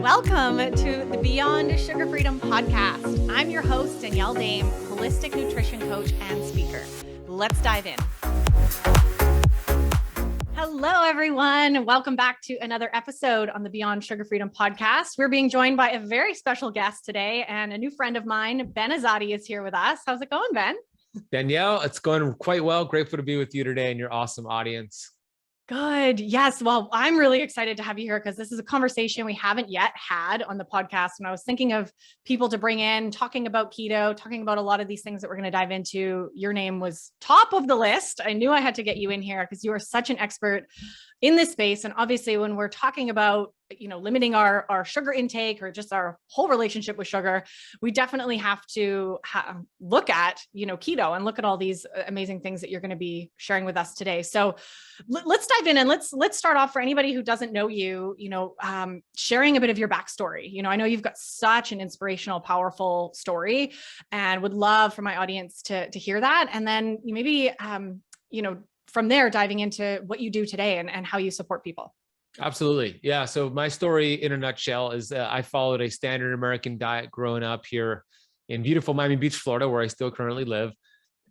Welcome to the Beyond Sugar Freedom podcast. I'm your host, Danielle Dame, holistic nutrition coach and speaker. Let's dive in. Hello, everyone. Welcome back to another episode on the Beyond Sugar Freedom podcast. We're being joined by a very special guest today and a new friend of mine, Ben Azadi, is here with us. How's it going, Ben? Danielle, it's going quite well. Grateful to be with you today and your awesome audience. Good. Yes. Well, I'm really excited to have you here because this is a conversation we haven't yet had on the podcast. And I was thinking of people to bring in, talking about keto, talking about a lot of these things that we're going to dive into. Your name was top of the list. I knew I had to get you in here because you are such an expert in this space. And obviously when we're talking about, limiting our sugar intake or just our whole relationship with sugar, we definitely have to look at, keto and look at all these amazing things that you're going to be sharing with us today. So let's dive in and let's start off for anybody who doesn't know you, sharing a bit of your backstory. I know you've got such an inspirational, powerful story and would love for my audience to hear that. And then maybe, from there, diving into what you do today and how you support people. Absolutely. Yeah. So my story in a nutshell is I followed a standard American diet growing up here in beautiful Miami Beach, Florida, where I still currently live.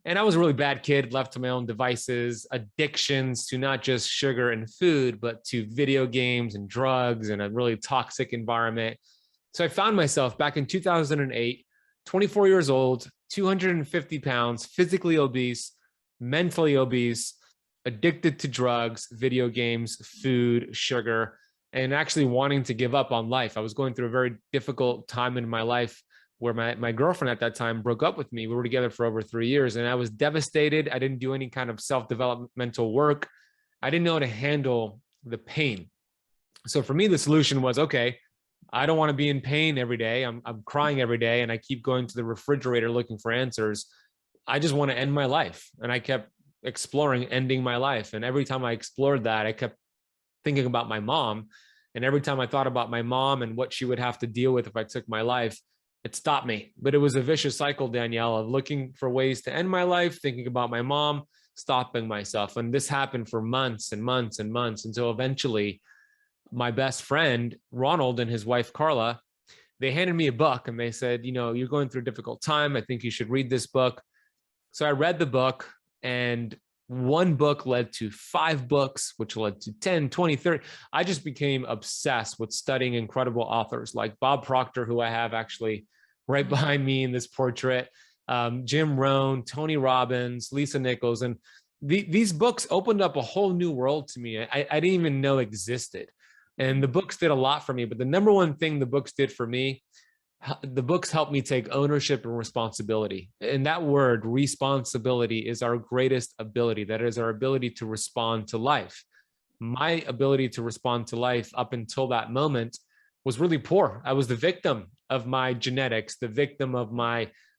And I was a really bad kid, left to my own devices, addictions to not just sugar and food, but to video games and drugs and a really toxic environment. So I found myself back in 2008, 24 years old, 250 pounds, physically obese, mentally obese, addicted to drugs, video games, food, sugar, and actually wanting to give up on life. I was going through a very difficult time in my life where my girlfriend at that time broke up with me. We were together for over 3 years and I was devastated. I didn't do any kind of self-developmental work. I didn't know how to handle the pain. So for me, the solution was, okay, I don't want to be in pain every day. I'm crying every day and I keep going to the refrigerator looking for answers. I just want to end my life. And I kept exploring ending my life. And every time I explored that, I kept thinking about my mom. And every time I thought about my mom and what she would have to deal with if I took my life, it stopped me. But it was a vicious cycle, Danielle, of looking for ways to end my life, thinking about my mom, stopping myself. And this happened for months and months and months until eventually my best friend, Ronald, and his wife, Carla, they handed me a book and they said, you're going through a difficult time. I think you should read this book. So I read the book. And one book led to 5 books, which led to 10, 20, 30. I just became obsessed with studying incredible authors like Bob Proctor, who I have actually right behind me in this portrait, Jim Rohn, Tony Robbins, Lisa Nichols. And these books opened up a whole new world to me. I didn't even know existed. And the books did a lot for me. But the number one thing the books did for me, the books helped me take ownership and responsibility. And that word, responsibility, is our greatest ability. That is our ability to respond to life. My ability to respond to life up until that moment was really poor. I was the victim of my genetics, the victim of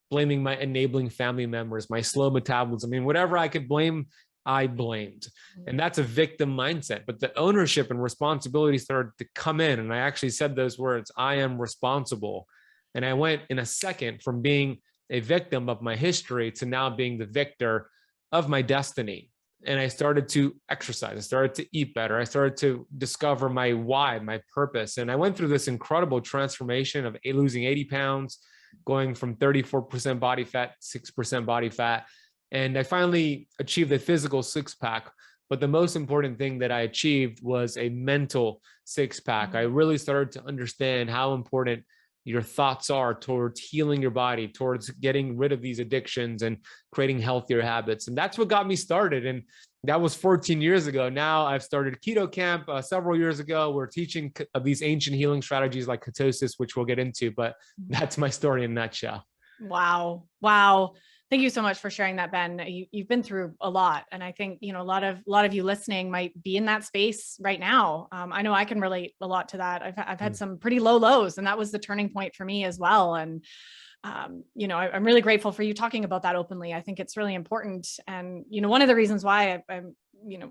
blaming my enabling family members, my slow metabolism. I mean, whatever I could blame, I blamed. And that's a victim mindset. But the ownership and responsibility started to come in. And I actually said those words, I am responsible. And I went in a second from being a victim of my history to now being the victor of my destiny. And I started to exercise. I started to eat better. I started to discover my why, my purpose. And I went through this incredible transformation of losing 80 pounds, going from 34% body fat, 6% body fat. And I finally achieved a physical 6-pack. But the most important thing that I achieved was a mental 6-pack. I really started to understand how important your thoughts are towards healing your body, towards getting rid of these addictions and creating healthier habits. And that's what got me started. And that was 14 years ago. Now I've started Keto Camp several years ago. We're teaching these ancient healing strategies like ketosis, which we'll get into, but that's my story in a nutshell. Wow. Wow. Thank you so much for sharing that, Ben. You've been through a lot. And I think, a lot of you listening might be in that space right now. I know I can relate a lot to that. I've had some pretty low lows, and that was the turning point for me as well. And, I'm really grateful for you talking about that openly. I think it's really important. And, one of the reasons why I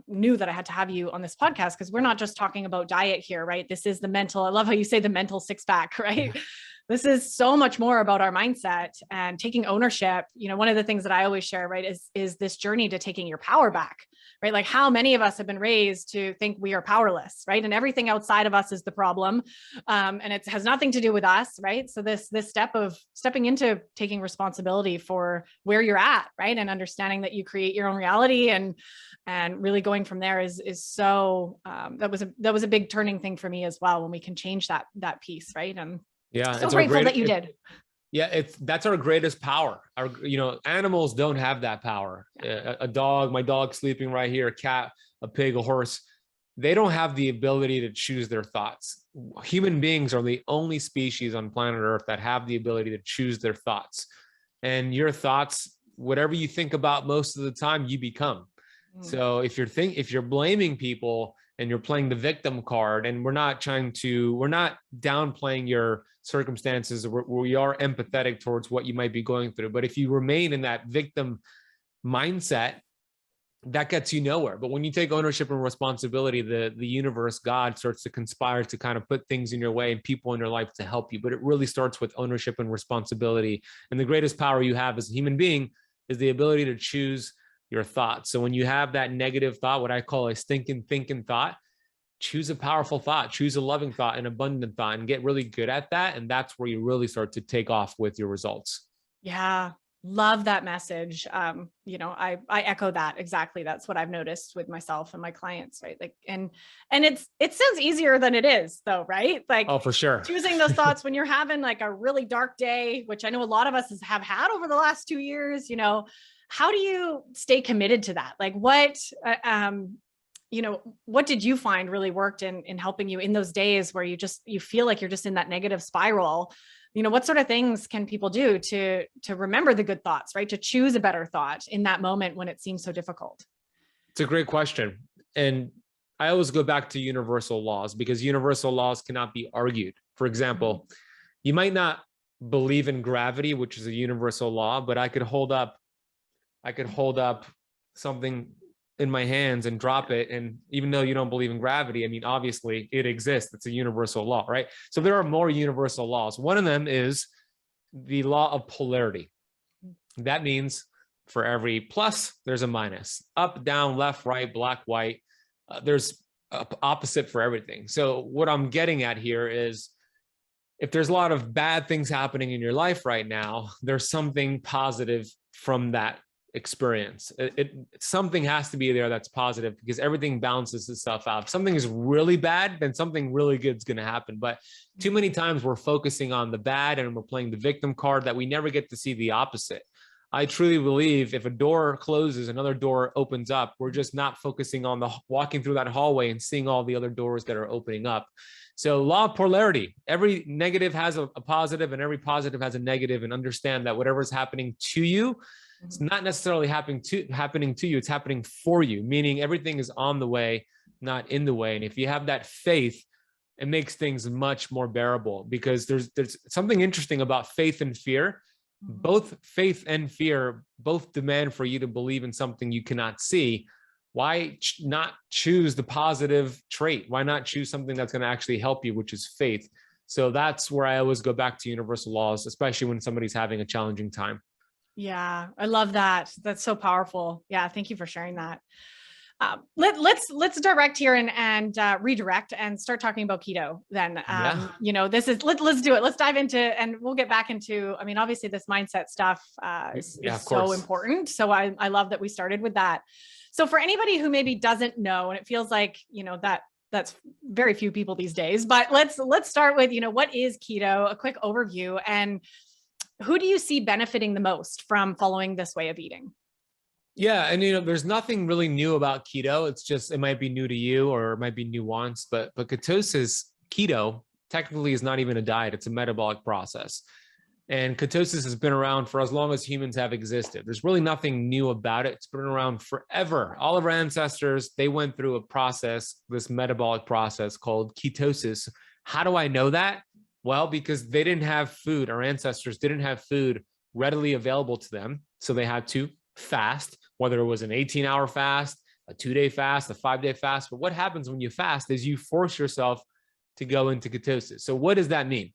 knew that I had to have you on this podcast, because we're not just talking about diet here, right? This is the mental, I love how you say the mental 6-pack, right? This is so much more about our mindset and taking ownership. One of the things that I always share, right, is this journey to taking your power back, right? Like how many of us have been raised to think we are powerless, right? And everything outside of us is the problem. And it has nothing to do with us, right? So this step of stepping into taking responsibility for where you're at, right? And understanding that you create your own reality and really going from there is so, that was a big turning thing for me as well, when we can change that piece, right? And yeah, so grateful that you did. Yeah, that's our greatest power. Animals don't have that power. A dog, my dog sleeping right here, a cat, a pig, a horse, they don't have the ability to choose their thoughts. Human beings are the only species on planet Earth that have the ability to choose their thoughts. And your thoughts, whatever you think about most of the time, you become. So if you're blaming people and you're playing the victim card, and we're not downplaying your circumstances, we are empathetic towards what you might be going through. But if you remain in that victim mindset, that gets you nowhere. But when you take ownership and responsibility, the universe, God, starts to conspire to kind of put things in your way and people in your life to help you. But it really starts with ownership and responsibility. And the greatest power you have as a human being is the ability to choose your thoughts. So when you have that negative thought, what I call a stinking thinking thought, choose a powerful thought, choose a loving thought, an abundant thought, and get really good at that. And that's where you really start to take off with your results. Yeah. Love that message. I echo that exactly. That's what I've noticed with myself and my clients, right? Like, and it sounds easier than it is though, right? Like, oh, for sure. Choosing those thoughts when you're having like a really dark day, which I know a lot of us have had over the last 2 years, how do you stay committed to that? Like what did you find really worked in helping you in those days where you feel like you're just in that negative spiral? What sort of things can people do to remember the good thoughts, right? To choose a better thought in that moment when it seems so difficult? It's a great question. And I always go back to universal laws, because universal laws cannot be argued. For example, you might not believe in gravity, which is a universal law, but I could hold up something in my hands and drop it. And even though you don't believe in gravity, I mean, obviously it exists. It's a universal law, right? So there are more universal laws. One of them is the law of polarity. That means for every plus, there's a minus. Up, down, left, right, black, white. There's an opposite for everything. So what I'm getting at here is, if there's a lot of bad things happening in your life right now, there's something positive from that experience. Something has to be there that's positive, because everything balances itself out. If something is really bad, then something really good is going to happen. But too many times we're focusing on the bad and we're playing the victim card, that we never get to see the opposite. I truly believe if a door closes, another door opens up. We're just not focusing on walking through that hallway and seeing all the other doors that are opening up. So law of polarity, every negative has a positive and every positive has a negative, and understand that whatever's happening to you, it's not necessarily happening to you, it's happening for you, meaning everything is on the way, not in the way. And if you have that faith, it makes things much more bearable, because there's something interesting about faith and fear. Both faith and fear both demand for you to believe in something you cannot see. Why not choose the positive trait? Why not choose something that's going to actually help you, which is faith? So that's where I always go back to universal laws, especially when somebody's having a challenging time. Yeah, I love that. That's so powerful. Yeah, thank you for sharing that. Let's direct here and redirect and start talking about keto then. Let's do it. Let's dive into, and we'll get back into, I mean, obviously this mindset stuff is so important. So I love that we started with that. So for anybody who maybe doesn't know, and it feels like, that's very few people these days, but let's start with, what is keto, a quick overview, and who do you see benefiting the most from following this way of eating? Yeah. And, there's nothing really new about keto. It's just, it might be new to you or it might be nuanced, but keto technically is not even a diet. It's a metabolic process. And ketosis has been around for as long as humans have existed. There's really nothing new about it. It's been around forever. All of our ancestors, they went through a process, this metabolic process called ketosis. How do I know that? Well, because they didn't have food. Our ancestors didn't have food readily available to them. So they had to fast, whether it was an 18-hour fast, a 2-day fast, a 5-day fast. But what happens when you fast is you force yourself to go into ketosis. So what does that mean?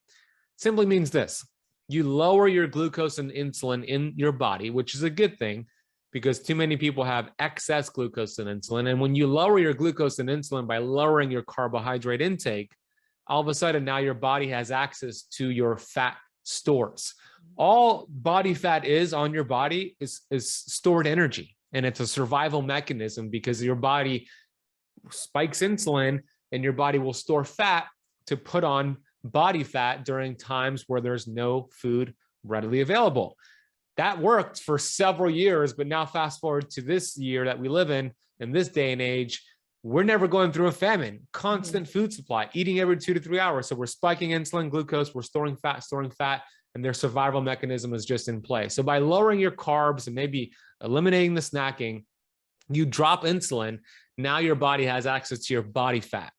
simply means this: you lower your glucose and insulin in your body, which is a good thing because too many people have excess glucose and insulin. And when you lower your glucose and insulin by lowering your carbohydrate intake, all of a sudden now your body has access to your fat stores. All body fat is on your body is stored energy. And it's a survival mechanism because your body spikes insulin and your body will store fat to put on body fat during times where there's no food readily available. That worked for several years, but now fast forward to this year that we live in this day and age, we're never going through a famine, constant food supply, eating every 2 to 3 hours. So we're spiking insulin, glucose, we're storing fat, and their survival mechanism is just in play. So by lowering your carbs and maybe eliminating the snacking, you drop insulin. Now your body has access to your body fat.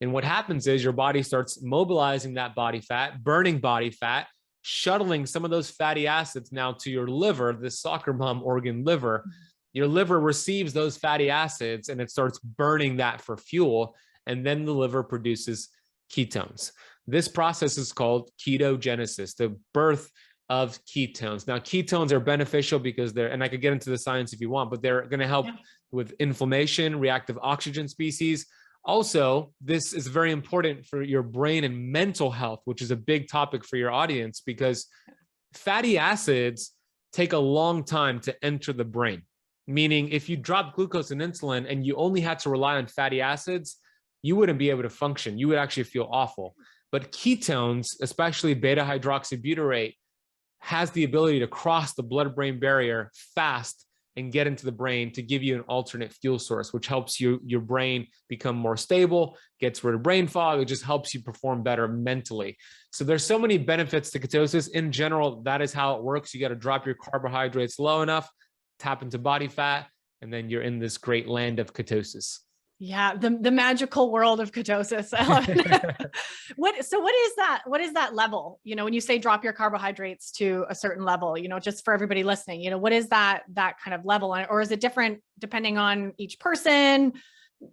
And what happens is your body starts mobilizing that body fat, burning body fat, shuttling some of those fatty acids now to your liver, the soccer mom organ liver. Your liver receives those fatty acids and it starts burning that for fuel. And then the liver produces ketones. This process is called ketogenesis, the birth of ketones. Now, ketones are beneficial because and I could get into the science if you want, but they're going to help with inflammation, reactive oxygen species. Also, this is very important for your brain and mental health, which is a big topic for your audience because fatty acids take a long time to enter the brain. Meaning if you drop glucose and insulin and you only had to rely on fatty acids, you wouldn't be able to function. You would actually feel awful. But ketones, especially beta hydroxybutyrate, has the ability to cross the blood-brain barrier fast and get into the brain to give you an alternate fuel source, which helps your brain become more stable, gets rid of brain fog. It just helps you perform better mentally. So there's so many benefits to ketosis. In general, that is how it works. You got to drop your carbohydrates low enough, tap into body fat, and then you're in this great land of ketosis. Yeah, the magical world of ketosis. I love it. What is that? What is that level? You know, when you say drop your carbohydrates to a certain level, you know, just for everybody listening, you know, what is that kind of level? Or is it different depending on each person,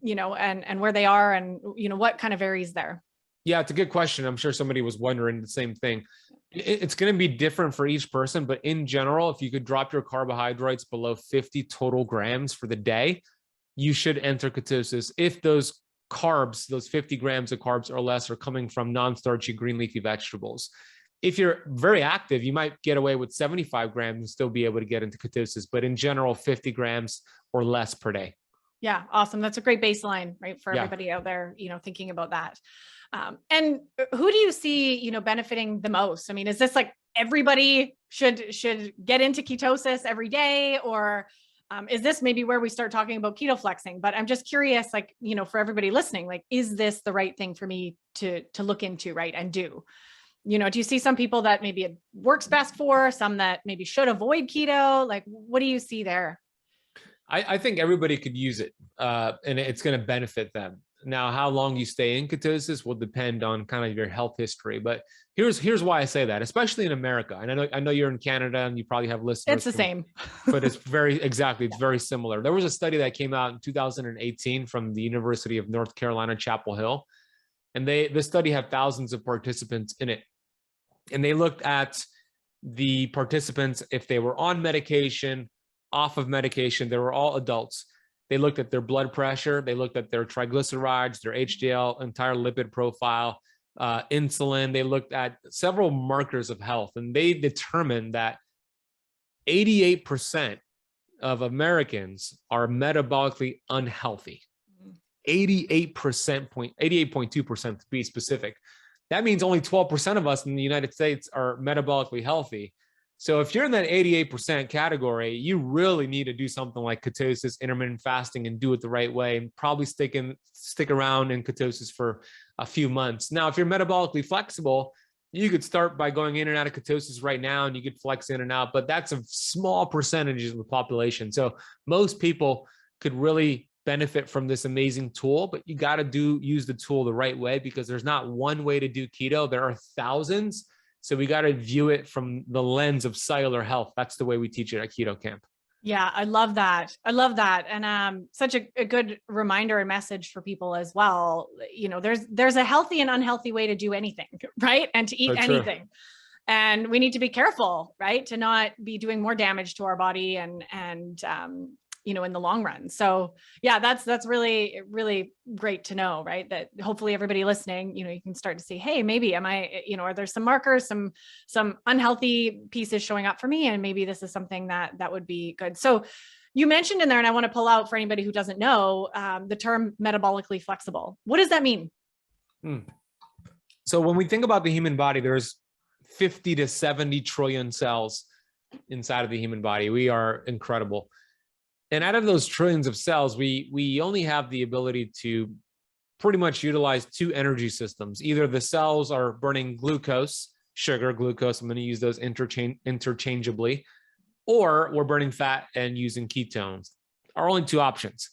you know, and where they are and, you know, what kind of varies there? Yeah, it's a good question. I'm sure somebody was wondering the same thing. It's going to be different for each person, but in general, if you could drop your carbohydrates below 50 total grams for the day, you should enter ketosis if those carbs, those 50 grams of carbs or less, are coming from non-starchy green leafy vegetables. If you're very active, you might get away with 75 grams and still be able to get into ketosis, but in general, 50 grams or less per day. Yeah, awesome. That's a great baseline, right? For everybody out there, you know, thinking about that. And who do you see, you know, benefiting the most? I mean, is this like everybody should get into ketosis every day, or is this maybe where we start talking about keto flexing? But I'm just curious, like, you know, for everybody listening, like, is this the right thing for me to look into, right? And do, you know, do you see some people that maybe it works best for, some that maybe should avoid keto? Like, what do you see there? I think everybody could use it and it's going to benefit them. Now, how long you stay in ketosis will depend on kind of your health history. But here's why I say that, especially in America. And I know you're in Canada and you probably have listeners. It's the same. But it's it's very similar. There was a study that came out in 2018 from the University of North Carolina, Chapel Hill. And the study had thousands of participants in it. And they looked at the participants, if they were on medication, off of medication, they were all adults. They looked at their blood pressure. They looked at their triglycerides, their HDL, entire lipid profile, insulin. They looked at several markers of health, and they determined that 88% of Americans are metabolically unhealthy. 88.2% to be specific. That means only 12% of us in the United States are metabolically healthy. So if you're in that 88% category, you really need to do something like ketosis, intermittent fasting, and do it the right way, and probably stick around in ketosis for a few months. Now, if you're metabolically flexible, you could start by going in and out of ketosis right now, and you could flex in and out, but that's a small percentage of the population. So most people could really benefit from this amazing tool, but you got to use the tool the right way, because there's not one way to do keto. There are thousands. So we got to view it from the lens of cellular health. That's the way we teach it at Keto Camp. Yeah, I love that. I love that. And such a good reminder and message for people as well. You know, there's a healthy and unhealthy way to do anything, right? And to eat So true. anything. And we need to be careful, right? To not be doing more damage to our body you know, in the long run. So yeah, that's really, really great to know, right? That hopefully everybody listening, you know, you can start to see, hey, maybe am I, you know, are there some markers, some unhealthy pieces showing up for me? And maybe this is something that would be good. So you mentioned in there, and I want to pull out for anybody who doesn't know, the term metabolically flexible. What does that mean? So when we think about the human body, there's 50 to 70 trillion cells inside of the human body. We are incredible. And out of those trillions of cells, we only have the ability to pretty much utilize two energy systems. Either the cells are burning glucose, sugar, glucose, I'm going to use those interchangeably, or we're burning fat and using ketones. Are only two options.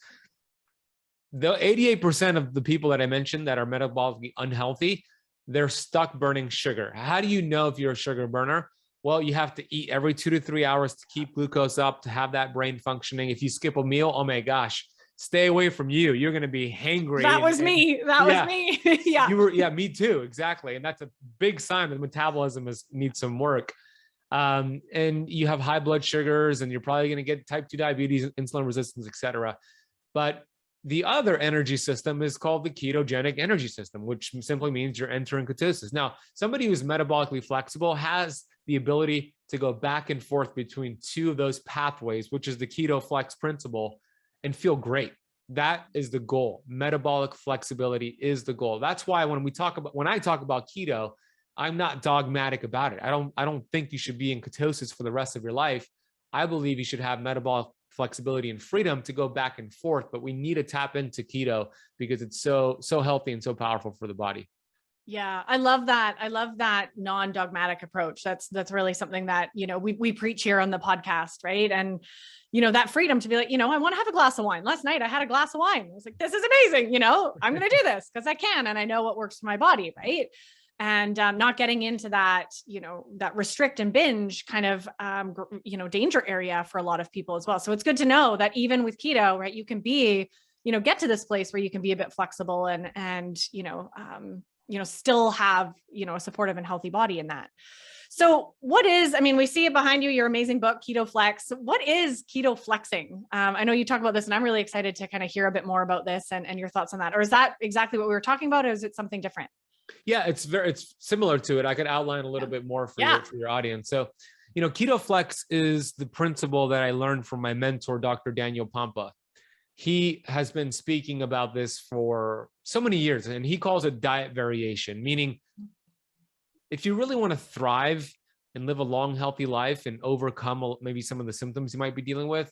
The 88% of the people that I mentioned that are metabolically unhealthy, they're stuck burning sugar. How do you know if you're a sugar burner? Well, you have to eat every 2 to 3 hours to keep glucose up, to have that brain functioning. If you skip a meal, oh my gosh, stay away from you. You're going to be hangry. That was me. That was me. Yeah. Yeah, me too. Exactly. And that's a big sign that metabolism needs some work. And you have high blood sugars, and you're probably going to get type 2 diabetes, insulin resistance, etc. But the other energy system is called the ketogenic energy system, which simply means you're entering ketosis. Now, somebody who's metabolically flexible has the ability to go back and forth between two of those pathways, which is the keto flex principle, and feel great. That is the goal. Metabolic flexibility is the goal. That's why when I talk about keto, I'm not dogmatic about it. I don't think you should be in ketosis for the rest of your life. I believe you should have metabolic flexibility and freedom to go back and forth, but we need to tap into keto because it's so healthy and so powerful for the body. Yeah, I love that. I love that non-dogmatic approach. That's really something that, you know, we preach here on the podcast, right? And, you know, that freedom to be like, you know, I want to have a glass of wine. Last night I had a glass of wine. I was like, this is amazing. You know, I'm going to do this because I can, and I know what works for my body, right? And not getting into that, you know, that restrict and binge kind of, you know, danger area for a lot of people as well. So it's good to know that even with keto, right, you can be, you know, get to this place where you can be a bit flexible and, you know, still have, you know, a supportive and healthy body in that. So I mean, we see it behind you, your amazing book, Keto Flex. What is keto flexing? I know you talk about this, and I'm really excited to kind of hear a bit more about this and your thoughts on that. Or is that exactly what we were talking about? Or is it something different? Yeah, it's similar to it. I could outline a little bit more for your audience. So, you know, Keto Flex is the principle that I learned from my mentor, Dr. Daniel Pompa. He has been speaking about this for so many years, and he calls it diet variation, meaning if you really want to thrive and live a long, healthy life and overcome maybe some of the symptoms you might be dealing with,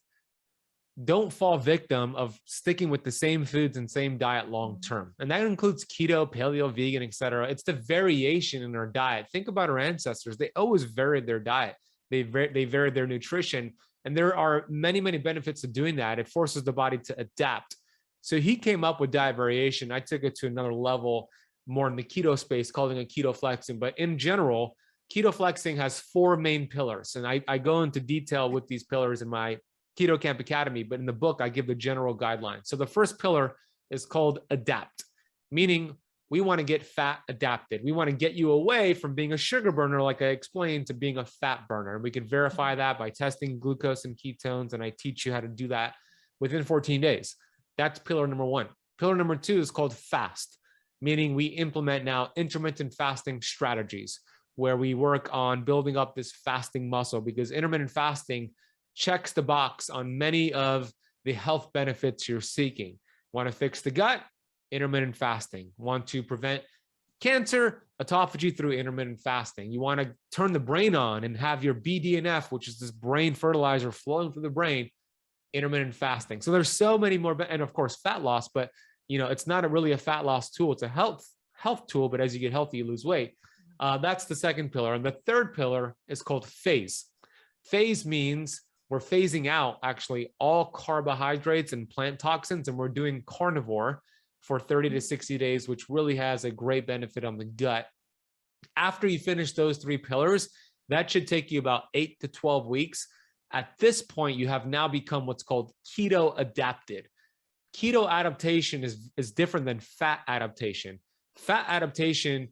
don't fall victim of sticking with the same foods and same diet long term. And that includes keto, paleo, vegan, etc. It's the variation in our diet. Think about our ancestors. They always varied their diet. They varied their nutrition. And there are many, many benefits to doing that. It forces the body to adapt. So he came up with diet variation. I took it to another level, more in the keto space, calling it keto flexing. But in general, keto flexing has 4 main pillars. And I go into detail with these pillars in my Keto Camp Academy, but in the book, I give the general guidelines. So the first pillar is called adapt, meaning we want to get fat adapted. We want to get you away from being a sugar burner, like I explained, to being a fat burner. And we can verify that by testing glucose and ketones. And I teach you how to do that within 14 days. That's pillar number 1. Pillar number 2 is called fast, meaning we implement now intermittent fasting strategies where we work on building up this fasting muscle, because intermittent fasting checks the box on many of the health benefits you're seeking. Want to fix the gut? Intermittent fasting. Want to prevent cancer? Autophagy through intermittent fasting. You want to turn the brain on and have your BDNF, which is this brain fertilizer flowing through the brain, intermittent fasting. So there's so many more, and of course, fat loss, but you know, it's not really a fat loss tool. It's a health tool, but as you get healthy, you lose weight. That's the second pillar. And the third pillar is called phase. Phase means we're phasing out actually all carbohydrates and plant toxins, and we're doing carnivore for 30 to 60 days, which really has a great benefit on the gut. After you finish those 3 pillars, that should take you about 8 to 12 weeks. At this point, you have now become what's called keto adapted. Keto adaptation is different than fat adaptation. Fat adaptation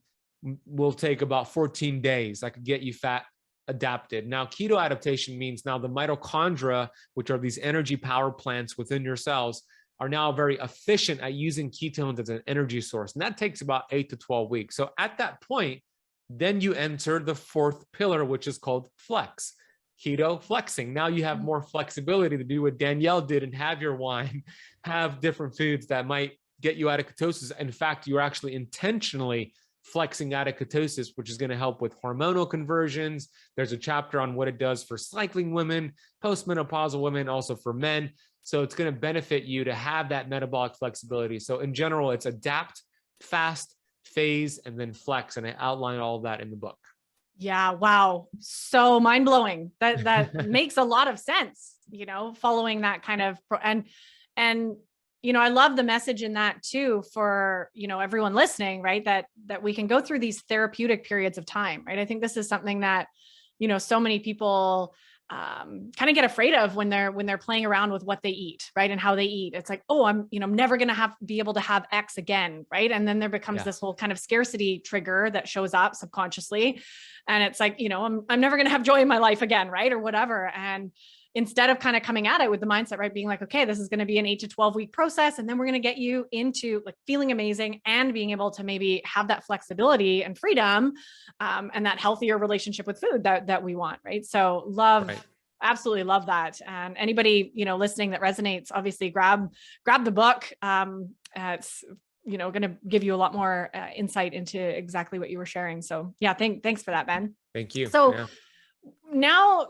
will take about 14 days. That could get you fat adapted. Now, keto adaptation means now the mitochondria, which are these energy power plants within your cells, are now very efficient at using ketones as an energy source. And that takes about 8 to 12 weeks. So at that point, then you enter the fourth pillar, which is called flex. Keto flexing. Now you have more flexibility to do what Danielle did and have your wine, have different foods that might get you out of ketosis. In fact, you're actually intentionally flexing out of ketosis, which is going to help with hormonal conversions. There's a chapter on what it does for cycling women, postmenopausal women, also for men. So it's going to benefit you to have that metabolic flexibility. So in general, it's adapt, fast, phase, and then flex. And I outline all of that in the book. Yeah. Wow. So mind blowing. That makes a lot of sense, following that kind of, and, I love the message in that too, for, everyone listening, right. That we can go through these therapeutic periods of time, right. I think this is something that, so many people kind of get afraid of when they're playing around with what they eat, right. And how they eat. It's like, oh, I'm never going to be able to have X again. Right. And then there becomes this whole kind of scarcity trigger that shows up subconsciously. And it's like, I'm never going to have joy in my life again. Right. Or whatever. And instead of kind of coming at it with the mindset, right, being like, okay, this is going to be an 8 to 12 week process. And then we're going to get you into like feeling amazing and being able to maybe have that flexibility and freedom, and that healthier relationship with food that we want. Right. So absolutely love that. And anybody, listening that resonates, obviously grab the book. It's, going to give you a lot more insight into exactly what you were sharing. So yeah, thanks for that, Ben. Thank you. So now,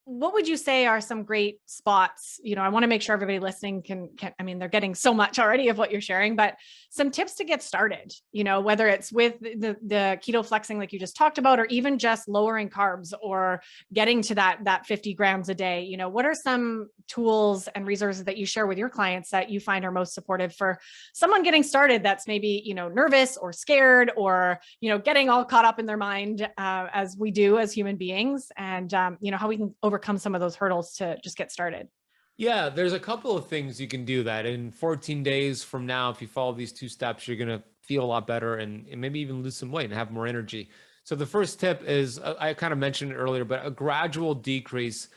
what would you say are some great spots? I want to make sure everybody listening can, I mean, they're getting so much already of what you're sharing, but some tips to get started, whether it's with the keto flexing, like you just talked about, or even just lowering carbs or getting to that 50 grams a day. What are some tools and resources that you share with your clients that you find are most supportive for someone getting started that's maybe, nervous or scared or, getting all caught up in their mind, as we do as human beings, and, how we can overcome some of those hurdles to just get started? Yeah, there's a couple of things you can do that in 14 days from now. If you follow these 2 steps, you're going to feel a lot better and maybe even lose some weight and have more energy. So the first tip is, I kind of mentioned it earlier, but a gradual decrease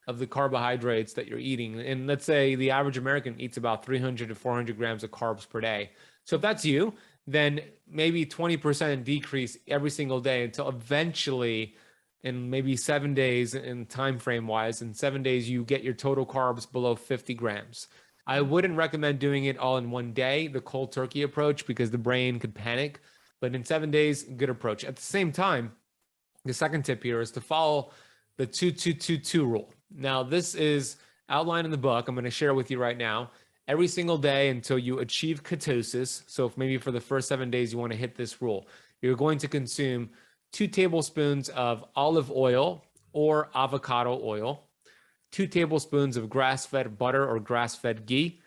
of the carbohydrates that you're eating. And let's say the average American eats about 300 to 400 grams of carbs per day. So if that's you, then maybe 20% decrease every single day until eventually, in maybe 7 days in time frame wise, in 7 days, you get your total carbs below 50 grams. I wouldn't recommend doing it all in one day, the cold turkey approach, because the brain could panic. But in 7 days, good approach. At the same time, the second tip here is to follow the 2-2-2-2 rule. Now, this is outlined in the book. I'm going to share it with you right now. Every single day until you achieve ketosis. So if maybe for the first 7 days, you want to hit this rule, you're going to consume 2 tablespoons of olive oil or avocado oil, 2 tablespoons of grass-fed butter or grass-fed ghee,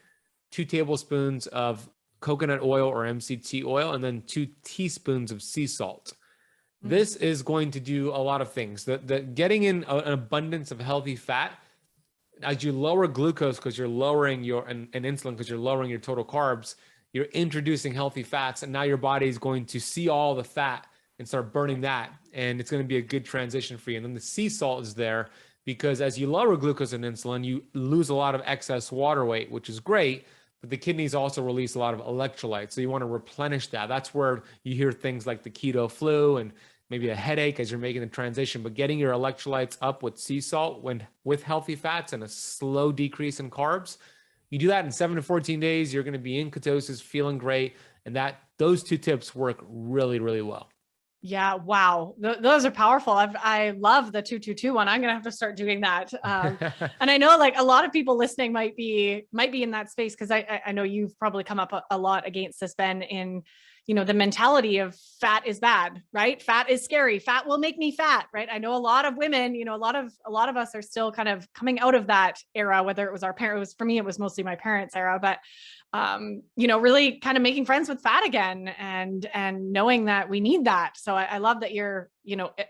2 tablespoons of coconut oil or MCT oil, and then 2 teaspoons of sea salt. This is going to do a lot of things. The getting in an abundance of healthy fat, as you lower glucose because you're lowering and insulin because you're lowering your total carbs, you're introducing healthy fats, and now your body is going to see all the fat and start burning that. And it's going to be a good transition for you. And then the sea salt is there because as you lower glucose and insulin, you lose a lot of excess water weight, which is great, but the kidneys also release a lot of electrolytes. So you want to replenish that. That's where you hear things like the keto flu and maybe a headache as you're making the transition, but getting your electrolytes up with sea salt with healthy fats and a slow decrease in carbs. You do that in 7 to 14 days, you're going to be in ketosis, feeling great. And those 2 tips work really, really well. Yeah. Wow. Those are powerful. I love the 2-2-2 one. I'm going to have to start doing that. And I know like a lot of people listening might be in that space. Cause I know you've probably come up a lot against this, Ben, in, the mentality of fat is bad, right? Fat is scary. Fat will make me fat, right? I know a lot of women, a lot of us are still kind of coming out of that era, whether it was our parents, for me, it was mostly my parents' era, but really kind of making friends with fat again and knowing that we need that. So I love that you're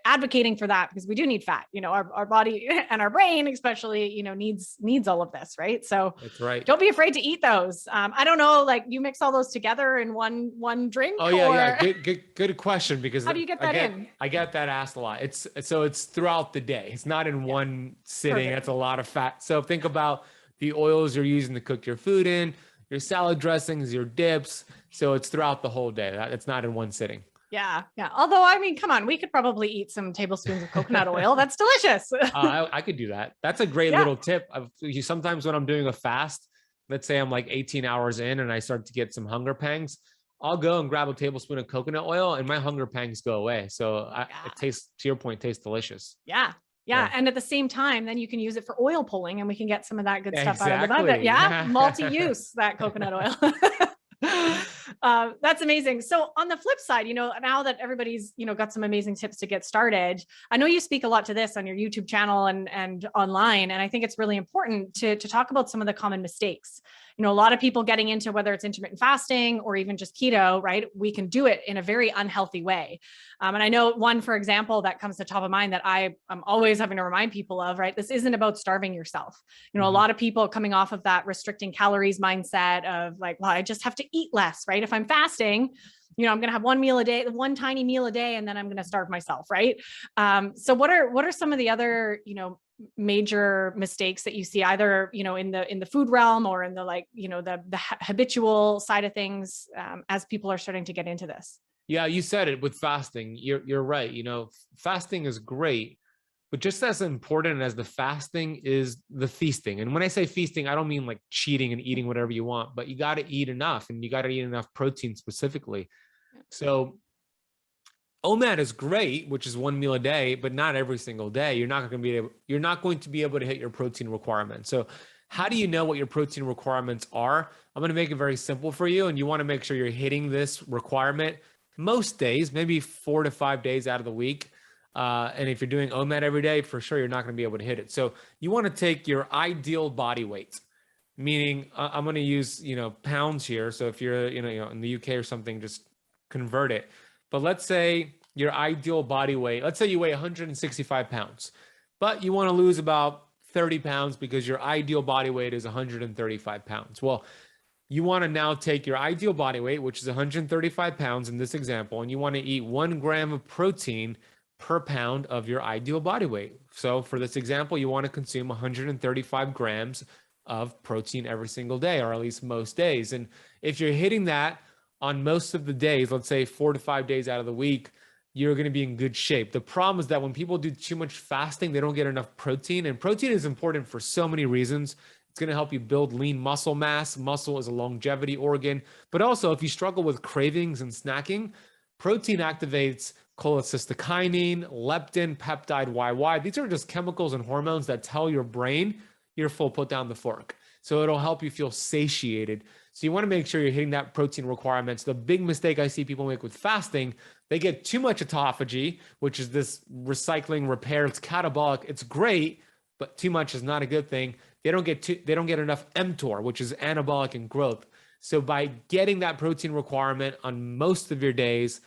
advocating for that, because we do need fat, our body and our brain especially, needs all of this. Right. So That's right. don't be afraid to eat those. I don't know, like you mix all those together in one drink. Oh yeah. Good question, because how do you get that in? I get that asked a lot. It's throughout the day. It's not in one sitting. Perfect. That's a lot of fat. So think about the oils you're using to cook your food in, your salad dressings, your dips. So it's throughout the whole day. It's not in one sitting. Yeah. Although, I mean, come on, we could probably eat some tablespoons of coconut oil. That's delicious. I could do that. That's a great little tip. Sometimes when I'm doing a fast, let's say I'm like 18 hours in and I start to get some hunger pangs, I'll go and grab a tablespoon of coconut oil and my hunger pangs go away. So it tastes, to your point, tastes delicious. Yeah. And at the same time, then you can use it for oil pulling and we can get some of that good stuff out of the butter. Yeah. Multi-use, that coconut oil. That's amazing. So on the flip side, now that everybody's, got some amazing tips to get started, I know you speak a lot to this on your YouTube channel and online. And I think it's really important to talk about some of the common mistakes. A lot of people getting into, whether it's intermittent fasting or even just keto, right? We can do it in a very unhealthy way. And I know one, for example, that comes to top of mind that I'm always having to remind people of, right? This isn't about starving yourself. A lot of people coming off of that restricting calories mindset of like, well, I just have to eat less, right? If I'm fasting, I'm going to have one meal a day, one tiny meal a day, and then I'm going to starve myself. Right. So what are some of the other, major mistakes that you see either, in the food realm or in the, like, the habitual side of things, as people are starting to get into this? Yeah, you said it with fasting. You're right. Fasting is great, but just as important as the fasting is the feasting. And when I say feasting, I don't mean like cheating and eating whatever you want, but you got to eat enough, and you got to eat enough protein specifically. So OMAD is great, which is one meal a day, but not every single day. You're not going to be able to hit your protein requirements. So how do you know what your protein requirements are? I'm going to make it very simple for you. And you want to make sure you're hitting this requirement most days, maybe 4 to 5 days out of the week. And if you're doing OMAD every day, for sure, you're not going to be able to hit it. So you want to take your ideal body weight, meaning I'm going to use, pounds here. So if you're, in the UK or something, just convert it. But let's say your ideal body weight, let's say you weigh 165 pounds, but you want to lose about 30 pounds because your ideal body weight is 135 pounds. Well, you want to now take your ideal body weight, which is 135 pounds in this example, and you want to eat 1 gram of protein per pound of your ideal body weight. So for this example, you want to consume 135 grams of protein every single day, or at least most days. And if you're hitting that on most of the days, let's say 4 to 5 days out of the week, you're going to be in good shape. The problem is that when people do too much fasting, they don't get enough protein. And protein is important for so many reasons. It's going to help you build lean muscle mass. Muscle is a longevity organ. But also, if you struggle with cravings and snacking, protein activates cholecystokinin, leptin, peptide YY. These are just chemicals and hormones that tell your brain you're full, put down the fork. So it'll help you feel satiated. So you want to make sure you're hitting that protein requirements. The big mistake I see people make with fasting, they get too much autophagy, which is this recycling repair. It's catabolic. It's great, but too much is not a good thing. They don't get enough mTOR, which is anabolic and growth. So by getting that protein requirement on most of your days,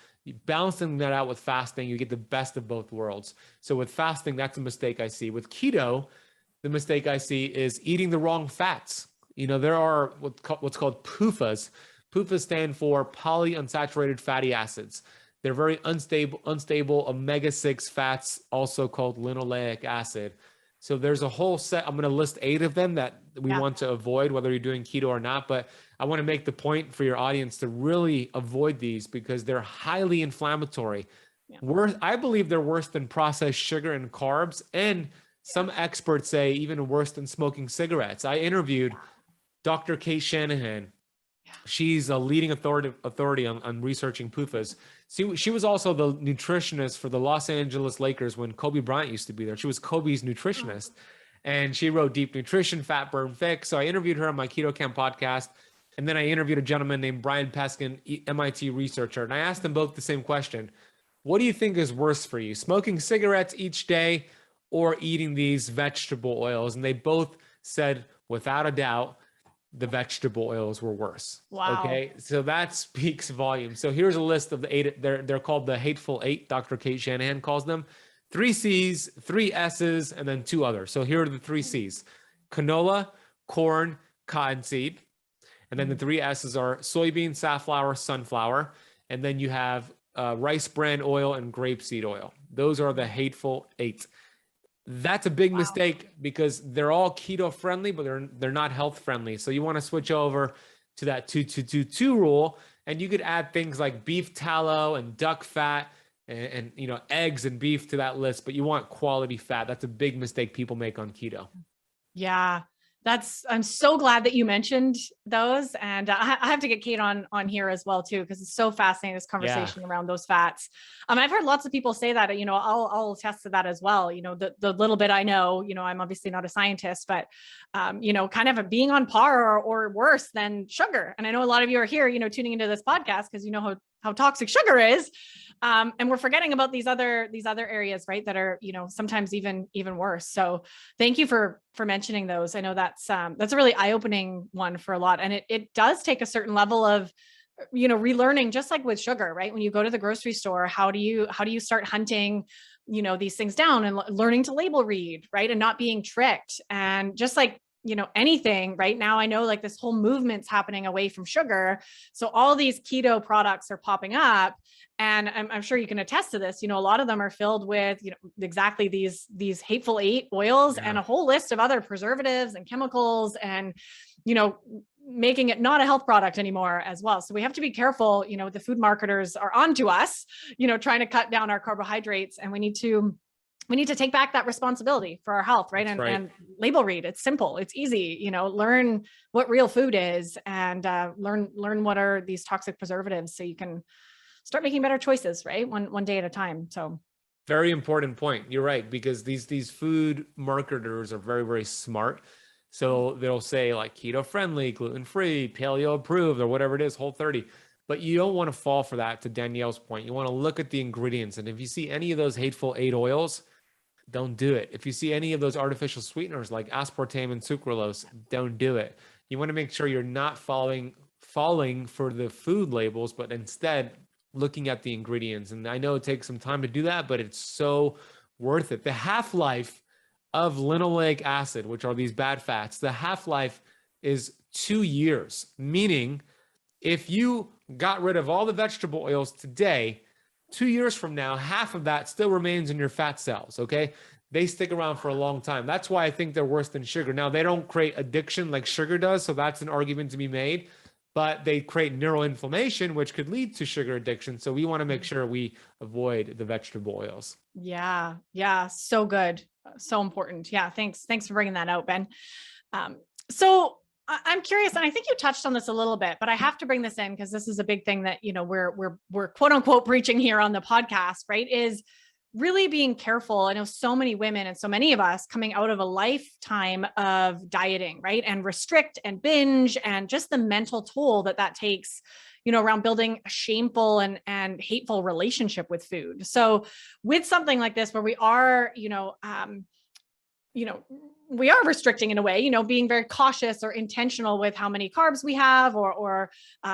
balancing that out with fasting, you get the best of both worlds. So with fasting, that's a mistake I see. With keto, the mistake I see is eating the wrong fats. There are what's called PUFAs. PUFAs stand for polyunsaturated fatty acids. They're very unstable omega-6 fats, also called linoleic acid. So there's a whole set. I'm going to list 8 of them that we want to avoid, whether you're doing keto or not. But I want to make the point for your audience to really avoid these because they're highly inflammatory. I believe they're worse than processed sugar and carbs. And some experts say even worse than smoking cigarettes. I interviewed Dr. Kate Shanahan. She's a leading authority on researching PUFAs. She was also the nutritionist for the Los Angeles Lakers when Kobe Bryant used to be there. She was Kobe's nutritionist. And she wrote Deep Nutrition, Fat Burn Fix. So I interviewed her on my Keto Camp podcast. And then I interviewed a gentleman named Brian Peskin, MIT researcher. And I asked them both the same question. What do you think is worse for you? Smoking cigarettes each day or eating these vegetable oils? And they both said, without a doubt, the vegetable oils were worse. Wow. Okay. So that speaks volume. So here's a list of the 8. They're called the Hateful 8. Dr. Kate Shanahan calls them 3 C's, 3 S's, and then 2 others. So here are the 3 C's: canola, corn, cottonseed. And then the 3 S's are soybean, safflower, sunflower. And then you have rice bran oil and grapeseed oil. Those are the Hateful 8. That's a big mistake because they're all keto friendly, but they're not health friendly. So you want to switch over to that 2-2-2-2 rule, and you could add things like beef tallow and duck fat and eggs and beef to that list, but you want quality fat. That's a big mistake people make on keto. Yeah. I'm so glad that you mentioned those. And I have to get Kate on here as well too, because it's so fascinating, this conversation around those fats. I've heard lots of people say that, I'll attest to that as well. The little bit I know, I'm obviously not a scientist, but, kind of being on par or worse than sugar. And I know a lot of you are here, tuning into this podcast because you know how toxic sugar is. And we're forgetting about these other areas, right, that are, sometimes even worse. So thank you for mentioning those. I know that's a really eye-opening one for a lot. And it does take a certain level of, relearning, just like with sugar, right? When you go to the grocery store, how do you start hunting, these things down and learning to label read, right? And not being tricked. And just like, anything right now, I know like this whole movement's happening away from sugar. So all these keto products are popping up, and I'm sure you can attest to this. A lot of them are filled with, exactly these Hateful 8 oils and a whole list of other preservatives and chemicals and, making it not a health product anymore as well. So we have to be careful, the food marketers are onto us, trying to cut down our carbohydrates, and we need to take back that responsibility for our health, right? And label read. It's simple. It's easy. Learn what real food is, and learn what are these toxic preservatives, so you can start making better choices, right? One day at a time. So very important point. You're right, because these food marketers are very, very smart. So they'll say like keto friendly, gluten free, paleo approved, or whatever it is, Whole30. But you don't want to fall for that. To Danielle's point, you want to look at the ingredients. And if you see any of those Hateful 8 oils, don't do it. If you see any of those artificial sweeteners like aspartame and sucralose, don't do it. You want to make sure you're not falling for the food labels, but instead looking at the ingredients. And I know it takes some time to do that, but it's so worth it. The half-life of linoleic acid, which are these bad fats, the half-life is 2 years, meaning if you got rid of all the vegetable oils today, 2 years from now, half of that still remains in your fat cells, okay? They stick around for a long time. That's why I think they're worse than sugar. Now, they don't create addiction like sugar does, so that's an argument to be made, but they create neuroinflammation, which could lead to sugar addiction. So we want to make sure we avoid the vegetable oils. Yeah. So good. So important. Yeah. Thanks for bringing that out, Ben. So I'm curious, and I think you touched on this a little bit, but I have to bring this in because this is a big thing that, we're quote unquote preaching here on the podcast, right? Is really being careful. I know so many women and so many of us coming out of a lifetime of dieting, right? And restrict and binge, and just the mental toll that takes, around building a shameful and hateful relationship with food. So with something like this, where we are, we are restricting in a way, being very cautious or intentional with how many carbs we have, or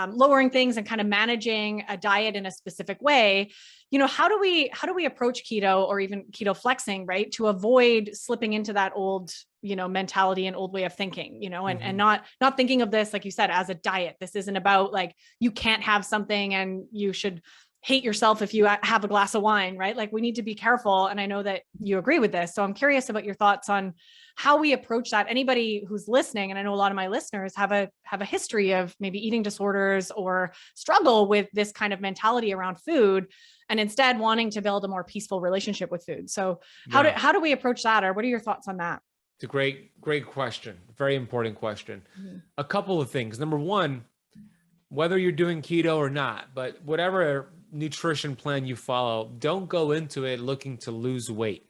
lowering things and kind of managing a diet in a specific way. How do we approach keto or even keto flexing, right? To avoid slipping into that old, mentality and old way of thinking, and not thinking of this, like you said, as a diet. This isn't about like, you can't have something and you should hate yourself if you have a glass of wine, right? Like, we need to be careful. And I know that you agree with this. So I'm curious about your thoughts on how we approach that. Anybody who's listening, and I know a lot of my listeners have a history of maybe eating disorders or struggle with this kind of mentality around food, and instead wanting to build a more peaceful relationship with food. So how do we approach that? Or what are your thoughts on that? It's a great question. Very important question. A couple of things. Number one, whether you're doing keto or not, but whatever nutrition plan you follow, don't go into it looking to lose weight.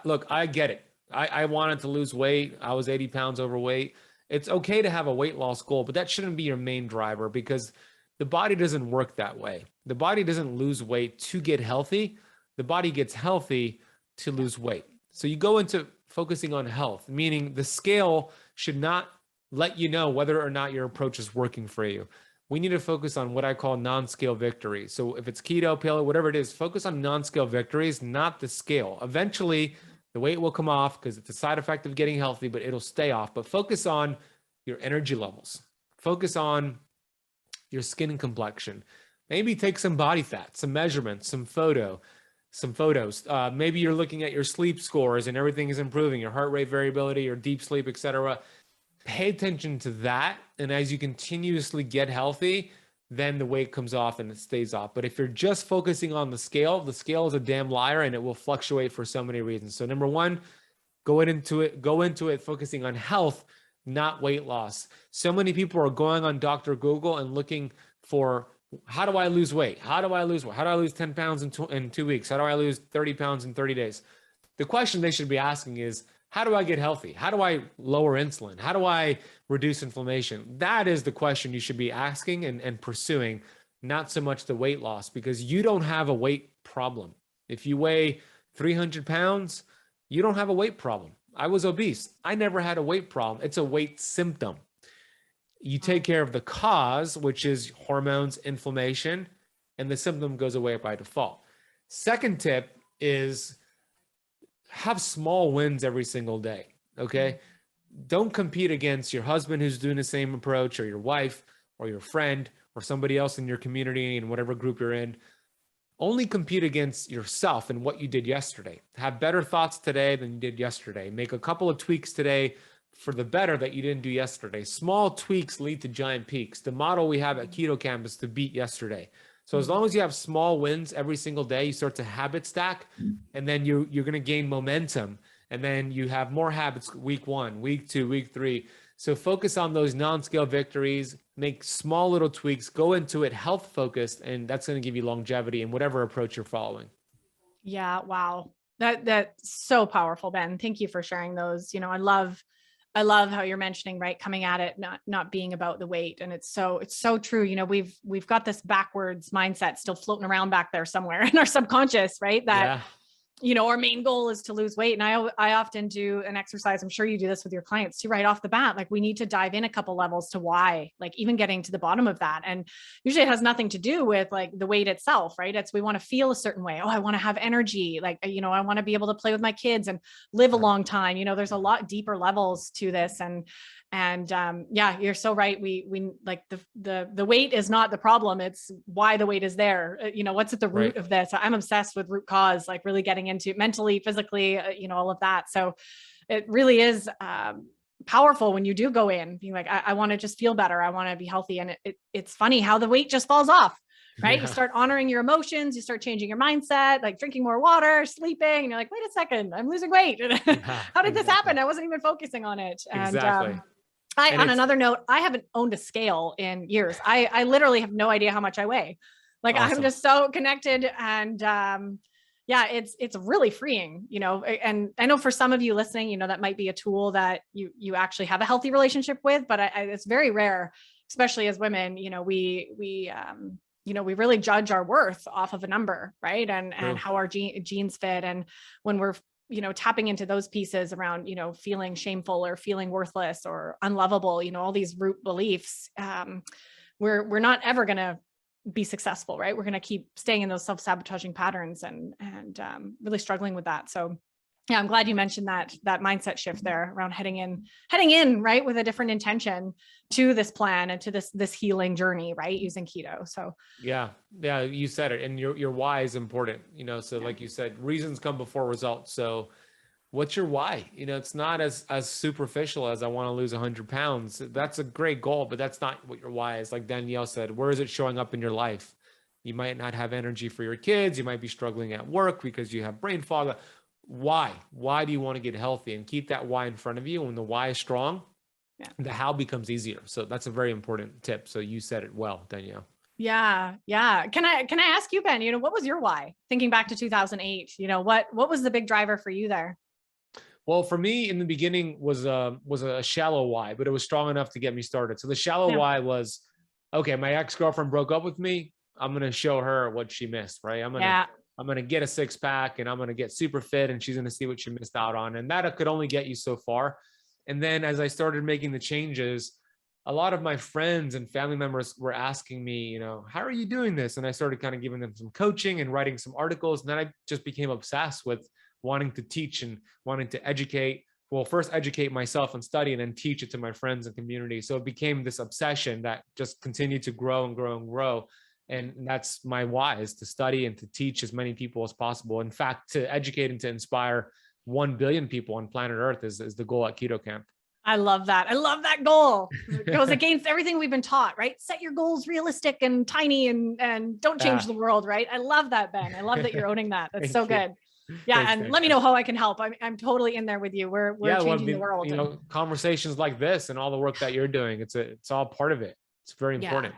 Look, I get it. I wanted to lose weight. I was 80 pounds overweight. It's okay to have a weight loss goal, but that shouldn't be your main driver, because the body doesn't work that way. The body doesn't lose weight to get healthy. The body gets healthy to lose weight. So you go into focusing on health, meaning the scale should not let you know whether or not your approach is working for you. We need to focus on what I call non-scale victories. So if it's keto, paleo, whatever it is, focus on non-scale victories, not the scale. Eventually, the weight will come off because it's a side effect of getting healthy, but it'll stay off. But focus on your energy levels. Focus on your skin complexion. Maybe take some body fat, some measurements, some photos. Maybe you're looking at your sleep scores and everything is improving, your heart rate variability, your deep sleep, etc. Pay attention to that. And as you continuously get healthy, then the weight comes off and it stays off. But if you're just focusing on the scale is a damn liar and it will fluctuate for so many reasons. So number one, go into it focusing on health, not weight loss. So many people are going on Dr. Google and looking for, how do I lose weight? How do I lose weight? How do I lose 10 pounds in 2 weeks? How do I lose 30 pounds in 30 days? The question they should be asking is, how do I get healthy? How do I lower insulin? How do I reduce inflammation? That is the question you should be asking and pursuing, not so much the weight loss, because you don't have a weight problem. If you weigh 300 pounds, you don't have a weight problem. I was obese. I never had a weight problem. It's a weight symptom. You take care of the cause, which is hormones, inflammation, and the symptom goes away by default. Second tip is have small wins every single day. Okay. Don't compete against your husband who's doing the same approach, or your wife, or your friend, or somebody else in your community, in whatever group you're in. Only compete against yourself and what you did yesterday. Have better thoughts today than you did yesterday. Make a couple of tweaks today for the better that you didn't do yesterday. Small tweaks lead to giant peaks. The model we have at Keto Camp is to beat yesterday. So as long as you have small wins every single day, you start to habit stack, and then you're going to gain momentum. And then you have more habits week 1, week 2, week 3. So focus on those non-scale victories, make small little tweaks, go into it health focused, and that's going to give you longevity in whatever approach you're following. Yeah. Wow. That's so powerful, Ben. Thank you for sharing those. I love how you're mentioning, right, coming at it, not being about the weight. And it's so true. We've got this backwards mindset still floating around back there somewhere in our subconscious, right? That, our main goal is to lose weight. And I often do an exercise. I'm sure you do this with your clients too, right off the bat. Like, we need to dive in a couple levels to why, like even getting to the bottom of that. And usually it has nothing to do with like the weight itself, right? It's, we want to feel a certain way. Oh, I want to have energy. Like, I want to be able to play with my kids and live a long time. There's a lot deeper levels to this. And yeah, you're so right. We like the weight is not the problem. It's why the weight is there. What's at the root of this? I'm obsessed with root cause, like really getting into it mentally, physically, all of that. So it really is powerful when you do go in being like, I want to just feel better. I want to be healthy. And it's funny how the weight just falls off, right? Yeah. You start honoring your emotions, you start changing your mindset, like drinking more water, sleeping, and you're like, wait a second, I'm losing weight. How did this happen? I wasn't even focusing on it. And on another note, I haven't owned a scale in years. I literally have no idea how much I weigh. Like, awesome. I'm just so connected. And yeah, it's really freeing, and I know for some of you listening, that might be a tool that you actually have a healthy relationship with, but it's very rare, especially as women. We really judge our worth off of a number, right? And how our genes fit. And when we're tapping into those pieces around, feeling shameful or feeling worthless or unlovable, all these root beliefs, we're not ever going to be successful, right? We're going to keep staying in those self-sabotaging patterns and really struggling with that. So yeah, I'm glad you mentioned that mindset shift there around heading in, right, with a different intention to this plan and to this healing journey, right, using keto. So yeah, you said it, and your why is important. So like you said, reasons come before results. So what's your why? It's not as superficial as I want to lose 100 pounds. That's a great goal, but that's not what your why is. Like Danielle said, where is it showing up in your life? You might not have energy for your kids. You might be struggling at work because you have brain fog. Why do you want to get healthy? And keep that why in front of you. When the why is strong, the how becomes easier. So that's a very important tip. So you said it well, Danielle. Yeah. Can I ask you, Ben, what was your why? Thinking back to 2008, what was the big driver for you there? Well, for me in the beginning was a shallow why, but it was strong enough to get me started. So the shallow why was, okay, my ex-girlfriend broke up with me. I'm going to show her what she missed, right? I'm going to get a 6-pack and I'm going to get super fit and she's going to see what she missed out on. And that could only get you so far. And then as I started making the changes, a lot of my friends and family members were asking me, how are you doing this? And I started kind of giving them some coaching and writing some articles. And then I just became obsessed with wanting to teach and wanting to educate. Well, first educate myself and study, and then teach it to my friends and community. So it became this obsession that just continued to grow and grow and grow. And that's my why, is to study and to teach as many people as possible. In fact, to educate and to inspire 1 billion people on planet Earth is the goal at Keto Camp. I love that. I love that goal. It goes against everything we've been taught, right? Set your goals realistic and tiny and don't change the world, right? I love that, Ben. I love that you're owning that. That's so good. Yeah. Thanks, let me know how I can help. I'm totally in there with you. We're changing the world. Conversations like this and all the work that you're doing, it's all part of it. It's very important.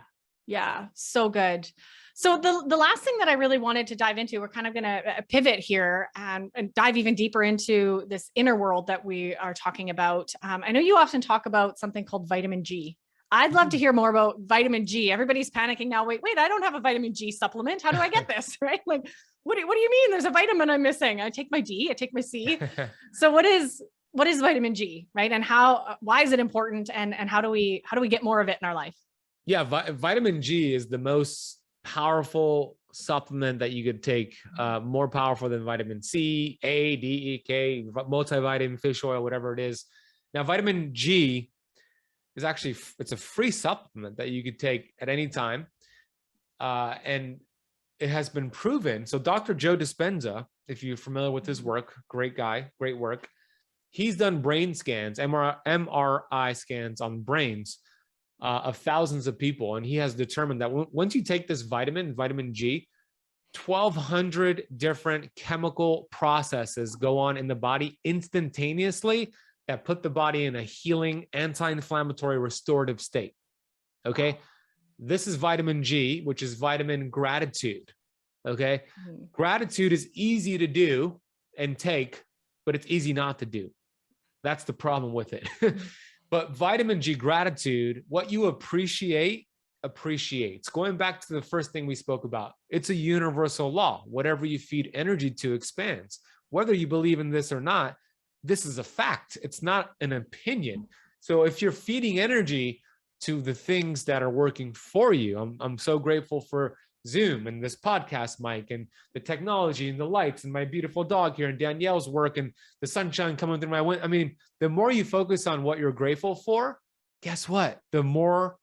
Yeah. So good. So the last thing that I really wanted to dive into, we're kind of going to pivot here and dive even deeper into this inner world that we are talking about. I know you often talk about something called vitamin G. I'd love to hear more about vitamin G. Everybody's panicking now. Wait, I don't have a vitamin G supplement. How do I get this? Right? Like, what do you mean there's a vitamin I'm missing? I take my D, I take my C. So what is vitamin G, right? And why is it important? And how do we get more of it in our life? Yeah. Vitamin G is the most powerful supplement that you could take, more powerful than vitamin C, A, D, E, K, multivitamin, fish oil, whatever it is. Now, vitamin G is actually, it's a free supplement that you could take at any time. And it has been proven. So Dr. Joe Dispenza, if you're familiar with his work, great guy, great work. He's done brain scans, MRI scans on brains of thousands of people. And he has determined that once you take this vitamin G, 1,200 different chemical processes go on in the body instantaneously that put the body in a healing, anti-inflammatory, restorative state. Okay. This is vitamin G, which is vitamin gratitude. Okay. Gratitude is easy to do and take, but it's easy not to do. That's the problem with it. But vitamin G, gratitude, what you appreciate, appreciates. Going back to the first thing we spoke about, it's a universal law. Whatever you feed energy to expands. Whether you believe in this or not, this is a fact. It's not an opinion. So if you're feeding energy to the things that are working for you, I'm so grateful for Zoom and this podcast mic and the technology and the lights and my beautiful dog here and Danielle's work and the sunshine coming through my window. I mean, the more you focus on what you're grateful for, guess what? The more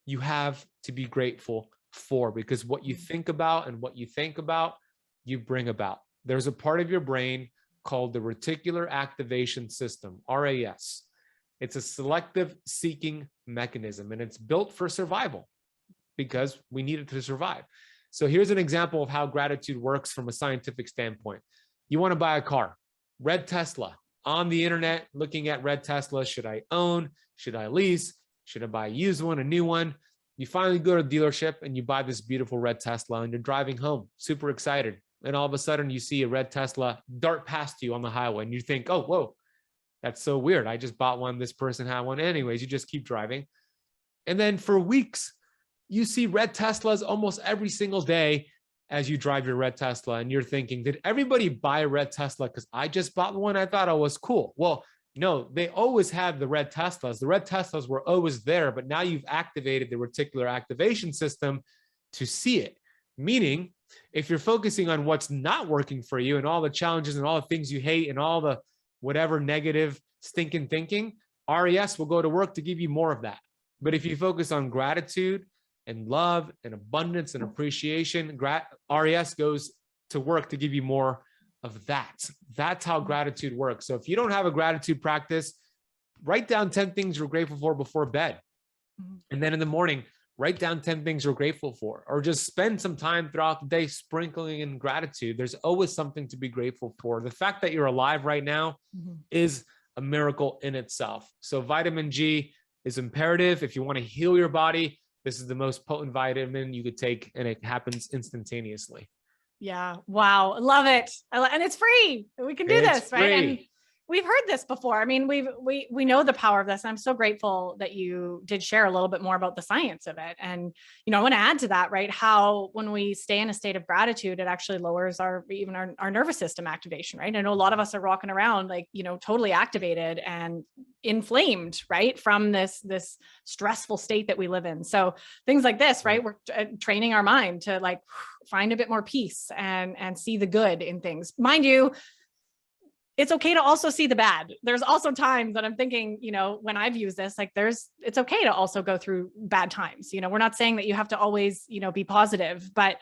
you have to be grateful for, because what you think about and what you think about, you bring about. There's a part of your brain called the reticular activation system, RAS. It's a selective seeking mechanism, and it's built for survival because we need it to survive. So here's an example of how gratitude works from a scientific standpoint. You want to buy a car, red Tesla, on the internet, looking at red Tesla. Should I own? Should I lease? Should I buy a used one, a new one? You finally go to the dealership and you buy this beautiful red Tesla and you're driving home, super excited. And all of a sudden you see a red Tesla dart past you on the highway and you think, oh, whoa, that's so weird. I just bought one. This person had one. Anyways, you just keep driving. And then for weeks, you see red Teslas almost every single day as you drive your red Tesla. And you're thinking, did everybody buy a red Tesla because I just bought one? I thought it was cool. Well, no, they always had the red Teslas. The red Teslas were always there, but now you've activated the reticular activation system to see it. Meaning, if you're focusing on what's not working for you and all the challenges and all the things you hate and all the whatever negative stinking thinking, RES will go to work to give you more of that. But if you focus on gratitude and love and abundance and appreciation, RES goes to work to give you more of that. That's how gratitude works. So if you don't have a gratitude practice, write down 10 things you're grateful for before bed. And then in the morning, write down 10 things you're grateful for, or just spend some time throughout the day sprinkling in gratitude. There's always something to be grateful for. The fact that you're alive right now is a miracle in itself. So vitamin G is imperative. If you want to heal your body, this is the most potent vitamin you could take, and it happens instantaneously. Yeah. Wow. I love it. And it's free. We can do this, right? And we've heard this before. I mean, we know the power of this. I'm so grateful that you did share a little bit more about the science of it. And, I want to add to that, right? How when we stay in a state of gratitude, it actually lowers our nervous system activation, right? I know a lot of us are walking around like, totally activated and inflamed, right? From this stressful state that we live in. So things like this, right? We're training our mind to like find a bit more peace and see the good in things. Mind you, it's okay to also see the bad. There's also times that I'm thinking, when I've used this, like it's okay to also go through bad times. We're not saying that you have to always, be positive, but,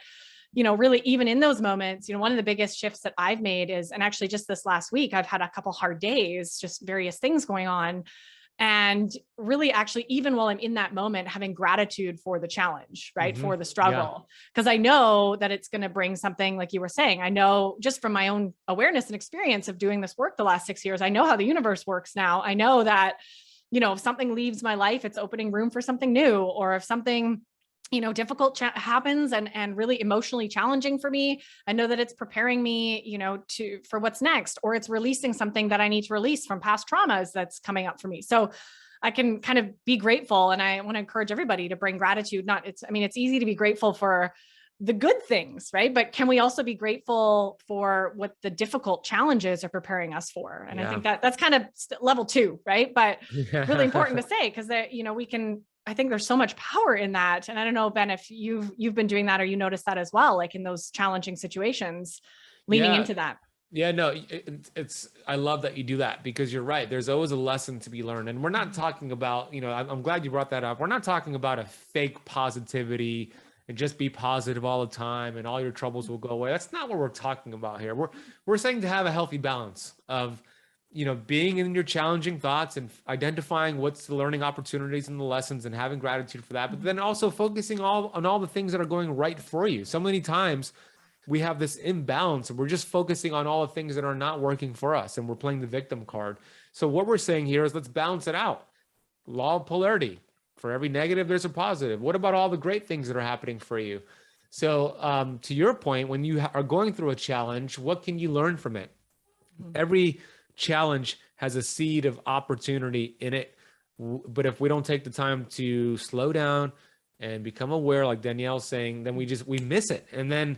really even in those moments, one of the biggest shifts that I've made is, and actually just this last week, I've had a couple hard days, just various things going on. And really actually, even while I'm in that moment, having gratitude for the challenge, right? For the struggle, because I know that it's going to bring something like you were saying. I know just from my own awareness and experience of doing this work the last 6 years, I know how the universe works now. I know that, if something leaves my life, it's opening room for something new, or if something difficult happens and really emotionally challenging for me, I know that it's preparing me, for what's next, or it's releasing something that I need to release from past traumas that's coming up for me. So I can kind of be grateful. And I want to encourage everybody to bring gratitude. It's easy to be grateful for the good things, right? But can we also be grateful for what the difficult challenges are preparing us for? And I think that's kind of level 2, right? But really important to say, because I think there's so much power in that. And I don't know, Ben, if you've been doing that, or you notice that as well, like in those challenging situations, leaning into that. Yeah, no, I love that you do that, because you're right. There's always a lesson to be learned. And we're not talking about, I'm glad you brought that up. We're not talking about a fake positivity and just be positive all the time and all your troubles will go away. That's not what we're talking about here. We're saying to have a healthy balance of, being in your challenging thoughts and identifying what's the learning opportunities and the lessons and having gratitude for that, but then also focusing on all the things that are going right for you. So many times we have this imbalance and we're just focusing on all the things that are not working for us and we're playing the victim card. So what we're saying here is let's balance it out. Law of polarity. For every negative, there's a positive. What about all the great things that are happening for you? So to your point, when you are going through a challenge, what can you learn from it? Every challenge has a seed of opportunity in it. But if we don't take the time to slow down and become aware, like Danielle's saying, then we miss it. And then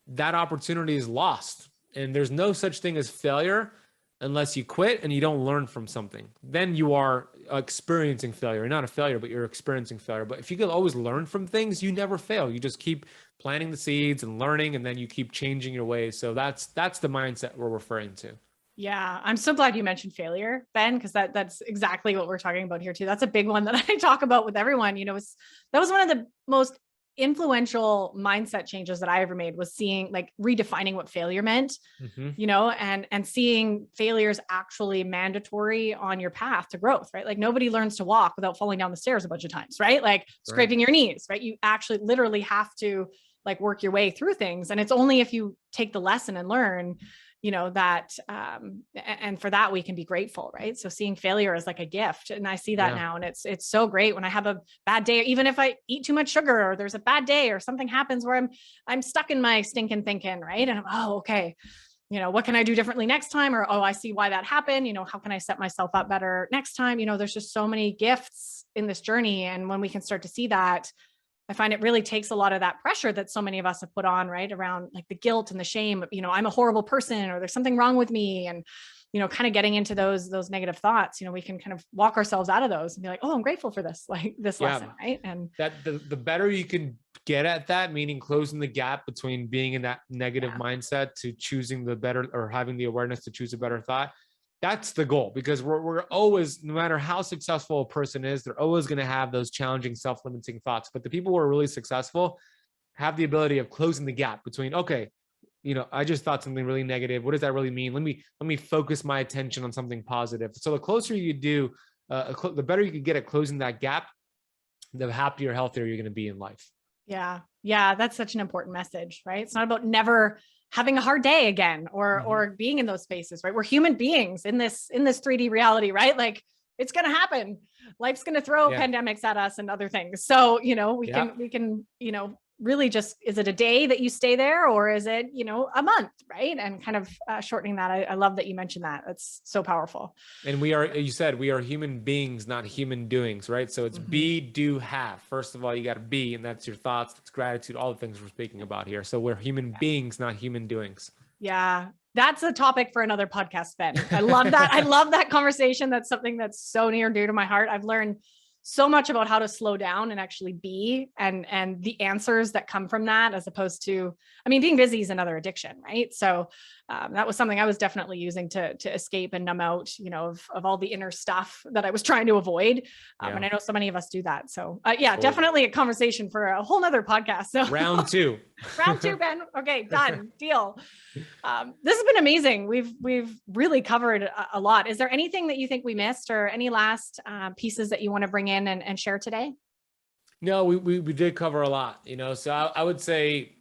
that opportunity is lost. And there's no such thing as failure unless you quit and you don't learn from something. Then you are experiencing failure. You're not a failure, but you're experiencing failure. But if you can always learn from things, you never fail. You just keep planting the seeds and learning, and then you keep changing your ways. So that's the mindset we're referring to. Yeah, I'm so glad you mentioned failure, Ben, because that's exactly what we're talking about here too. That's a big one that I talk about with everyone. That was one of the most influential mindset changes that I ever made, was seeing, like, redefining what failure meant, and seeing failure is actually mandatory on your path to growth, right? Like, nobody learns to walk without falling down the stairs a bunch of times, right? Like scraping your knees, right? You actually literally have to like work your way through things. And it's only if you take the lesson and learn, that, and for that we can be grateful, right? So seeing failure as like a gift. And I see that now. And it's so great when I have a bad day, even if I eat too much sugar, or there's a bad day, or something happens where I'm stuck in my stinking thinking, right? And I'm, okay, what can I do differently next time? Or, I see why that happened. How can I set myself up better next time? There's just so many gifts in this journey. And when we can start to see that, I find it really takes a lot of that pressure that so many of us have put on, right? Around like the guilt and the shame of, I'm a horrible person, or there's something wrong with me. And, kind of getting into those negative thoughts, we can kind of walk ourselves out of those and be like, oh, I'm grateful for this, like this lesson. Right. And that the better you can get at that, meaning closing the gap between being in that negative mindset to choosing the better, or having the awareness to choose a better thought. That's the goal, because we're always, no matter how successful a person is, they're always going to have those challenging, self-limiting thoughts. But the people who are really successful have the ability of closing the gap between, okay, I just thought something really negative. What does that really mean? Let me focus my attention on something positive. So the closer you do, the better you can get at closing that gap, the happier, healthier you're going to be in life. Yeah. That's such an important message, right? It's not about never having a hard day again, or being in those spaces, right? We're human beings in this 3D reality, right? Like, it's going to happen. Life's going to throw pandemics at us and other things. So, we can, really just, is it a day that you stay there, or is it, a month, right? And kind of shortening that. I love that you mentioned that. That's so powerful. And you said we are human beings, not human doings, right? So it's be, do, have. First of all, you got to be, and that's your thoughts, that's gratitude, all the things we're speaking about here. So we're human beings, not human doings. Yeah. That's a topic for another podcast, Ben. I love that. I love that conversation. That's something that's so near and dear to my heart. I've learned so much about how to slow down and actually be, and the answers that come from that, as opposed to, being busy is another addiction, right? So that was something I was definitely using to escape and numb out, of all the inner stuff that I was trying to avoid. And I know so many of us do that. So definitely a conversation for a whole nother podcast. So round two, Ben. Okay, done. Deal. This has been amazing. We've really covered a lot. Is there anything that you think we missed, or any last pieces that you want to bring in and share today? No, we did cover a lot, so I would say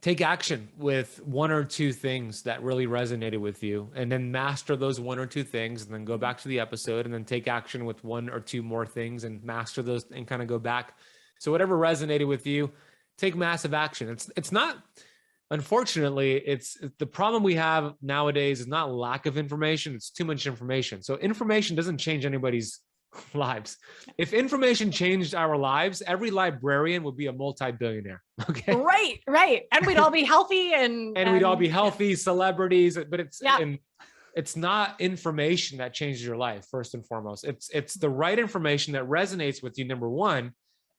take action with one or two things that really resonated with you, and then master those one or two things, and then go back to the episode and then take action with one or two more things and master those and kind of go back. So whatever resonated with you, take massive action. It's not, unfortunately, it's the problem we have nowadays is not lack of information. It's too much information. So information doesn't change anybody's lives. If information changed our lives, every librarian would be a multi-billionaire. Okay. Right. And we'd all be healthy and we'd all be healthy celebrities, but it's not information that changes your life. First and foremost, it's the right information that resonates with you, number one,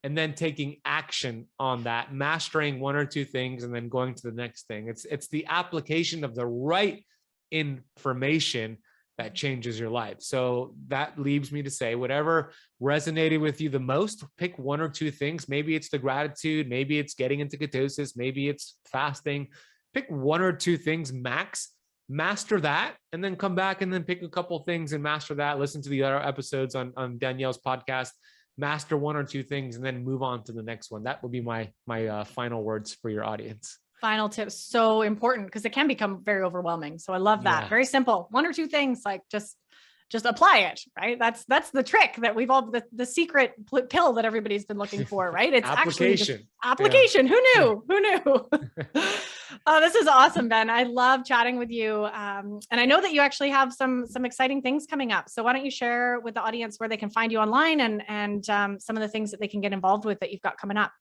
and then taking action on that, mastering one or two things, and then going to the next thing. It's the application of the right information that changes your life. So that leaves me to say, whatever resonated with you the most, pick one or two things. Maybe it's the gratitude, maybe it's getting into ketosis, maybe it's fasting. Pick one or two things max, master that, and then come back and then pick a couple things and master that. Listen to the other episodes on Danielle's podcast, master one or two things, and then move on to the next one. That will be my final words for your audience. Final tips, so important, because it can become very overwhelming. So I love that. Yeah. Very simple. One or two things, like just apply it, right? That's the trick that we've all, the secret pill that everybody's been looking for, right? It's application. Application. Yeah. Who knew? This is awesome, Ben. I love chatting with you. And I know that you actually have some exciting things coming up. So why don't you share with the audience where they can find you online and some of the things that they can get involved with that you've got coming up?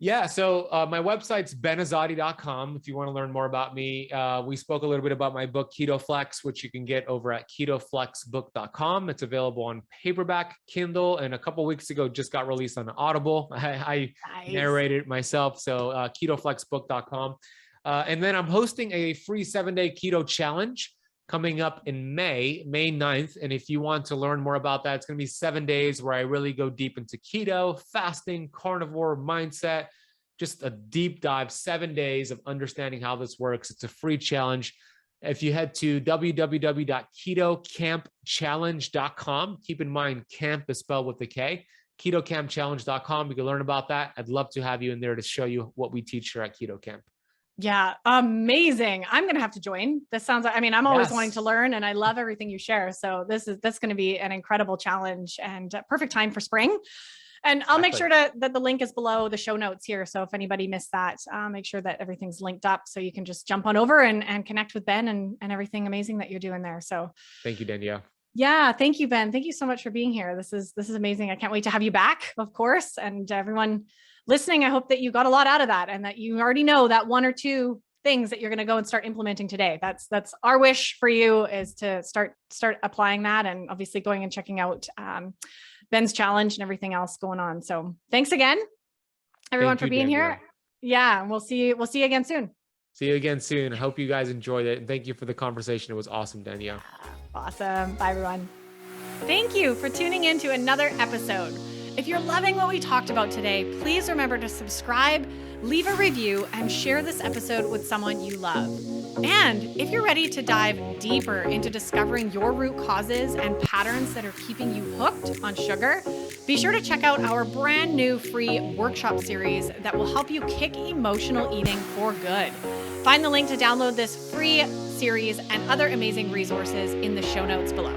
Yeah. So my website's benazadi.com. If you want to learn more about me, we spoke a little bit about my book, Keto Flex, which you can get over at ketoflexbook.com. It's available on paperback, Kindle, and a couple of weeks ago, just got released on Audible. I narrated it myself. So ketoflexbook.com. And then I'm hosting a free 7-day keto challenge coming up in May 9th. And if you want to learn more about that, it's going to be 7 days where I really go deep into keto, fasting, carnivore mindset, just a deep dive, 7 days of understanding how this works. It's a free challenge. If you head to www.ketocampchallenge.com, keep in mind, camp is spelled with a K, ketocampchallenge.com. You can learn about that. I'd love to have you in there to show you what we teach here at Keto Camp. Yeah. Amazing. I'm going to have to join. This sounds like, I'm always wanting to learn, and I love everything you share. So that's going to be an incredible challenge and perfect time for spring. And I'll make sure that the link is below the show notes here. So if anybody missed that, make sure that everything's linked up so you can just jump on over and connect with Ben and everything amazing that you're doing there. So thank you, Danielle. Yeah. Thank you, Ben. Thank you so much for being here. This is amazing. I can't wait to have you back, of course. And everyone listening, I hope that you got a lot out of that and that you already know that one or two things that you're going to go and start implementing today. That's our wish for you, is to start applying that, and obviously going and checking out Ben's challenge and everything else going on. So thanks again, everyone, for being here. Yeah. And we'll see you again soon. See you again soon. I hope you guys enjoyed it. And thank you for the conversation. It was awesome, Danielle. Awesome. Bye, everyone. Thank you for tuning in to another episode. If you're loving what we talked about today, please remember to subscribe, leave a review, and share this episode with someone you love. And if you're ready to dive deeper into discovering your root causes and patterns that are keeping you hooked on sugar, be sure to check out our brand new free workshop series that will help you kick emotional eating for good. Find the link to download this free series and other amazing resources in the show notes below.